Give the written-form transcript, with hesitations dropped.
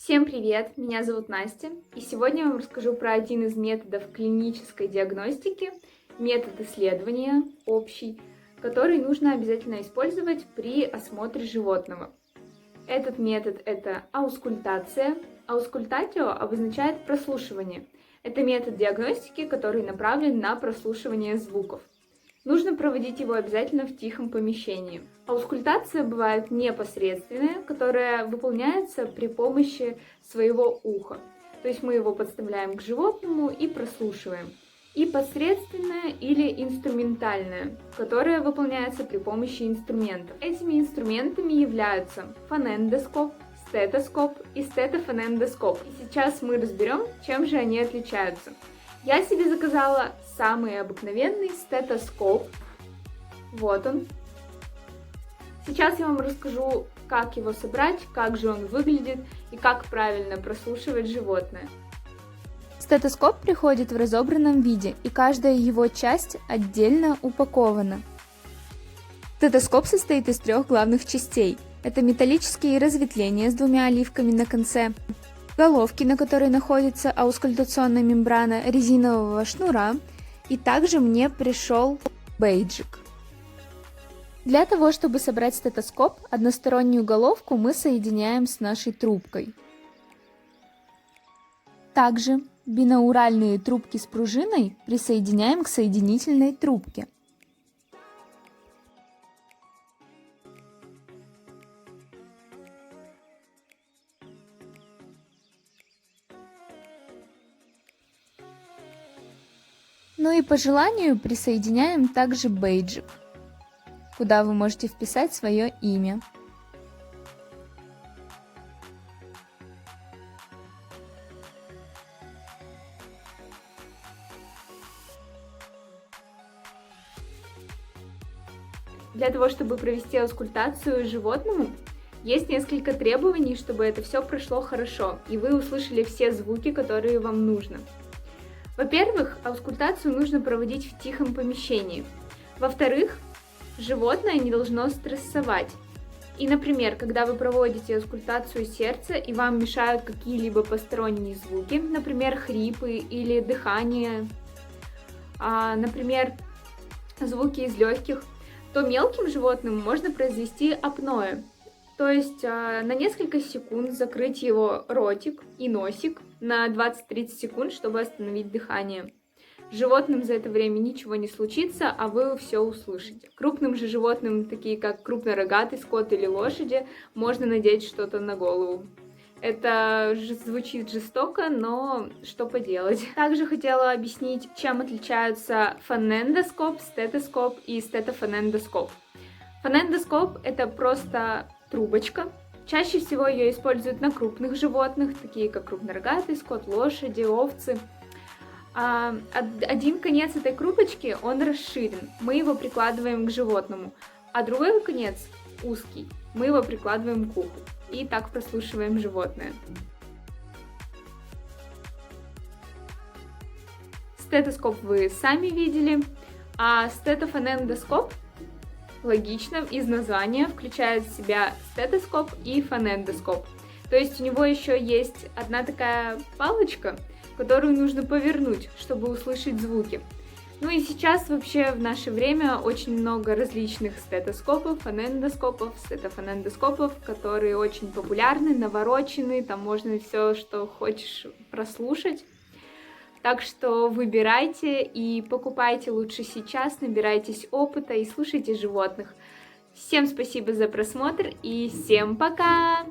Всем привет! Меня зовут Настя, и сегодня я вам расскажу про один из методов клинической диагностики, метод исследования общий, который нужно обязательно использовать при осмотре животного. Этот метод — это аускультация. Аускультатио обозначает прослушивание. Это метод диагностики, который направлен на прослушивание звуков. Нужно проводить его обязательно в тихом помещении. Аускультация бывает непосредственная, которая выполняется при помощи своего уха. То есть мы его подставляем к животному и прослушиваем. И посредственная или инструментальная, которая выполняется при помощи инструментов. Этими инструментами являются фонендоскоп, стетоскоп и стетофонендоскоп. И сейчас мы разберем, чем же они отличаются. Я себе заказала самый обыкновенный стетоскоп. Вот он. Сейчас я вам расскажу, как его собрать, как же он выглядит и как правильно прослушивать животное. Стетоскоп приходит в разобранном виде, и каждая его часть отдельно упакована. Стетоскоп состоит из трех главных частей. Это металлические разветвления с двумя оливками на конце, головки, на которой находится аускультационная мембрана резинового шнура, и также мне пришел бейджик. Для того, чтобы собрать стетоскоп, одностороннюю головку мы соединяем с нашей трубкой. Также бинауральные трубки с пружиной присоединяем к соединительной трубке. Ну и по желанию присоединяем также бейджик, куда вы можете вписать свое имя. Для того, чтобы провести аускультацию животному, есть несколько требований, чтобы это все прошло хорошо, и вы услышали все звуки, которые вам нужно. Во-первых, аускультацию нужно проводить в тихом помещении. Во-вторых, животное не должно стрессовать. И, например, когда вы проводите аускультацию сердца и вам мешают какие-либо посторонние звуки, например, хрипы или дыхание, например, звуки из легких, то мелким животным можно произвести апноэ. То есть на несколько секунд закрыть его ротик и носик на 20-30 секунд, чтобы остановить дыхание. Животным за это время ничего не случится, а вы все услышите. Крупным же животным, такие как крупнорогатый скот или лошади, можно надеть что-то на голову. Это звучит жестоко, но что поделать. Также хотела объяснить, чем отличаются фонендоскоп, стетоскоп и стетофонендоскоп. Фонендоскоп — это просто трубочка. Чаще всего ее используют на крупных животных, такие как крупнорогатый скот, лошади, овцы. Один конец этой трубочки, он расширен, мы его прикладываем к животному, а другой конец, узкий, мы его прикладываем к уху. И так прослушиваем животное. Стетоскоп вы сами видели, а стетофонендоскоп, логично, из названия включает в себя стетоскоп и фонендоскоп. То есть у него еще есть одна такая палочка, которую нужно повернуть, чтобы услышать звуки. Ну и сейчас вообще в наше время очень много различных стетоскопов, фонендоскопов, стетофонендоскопов, которые очень популярны, наворочены, там можно все, что хочешь, прослушать. Так что выбирайте и покупайте лучше сейчас, набирайтесь опыта и слушайте животных. Всем спасибо за просмотр и всем пока!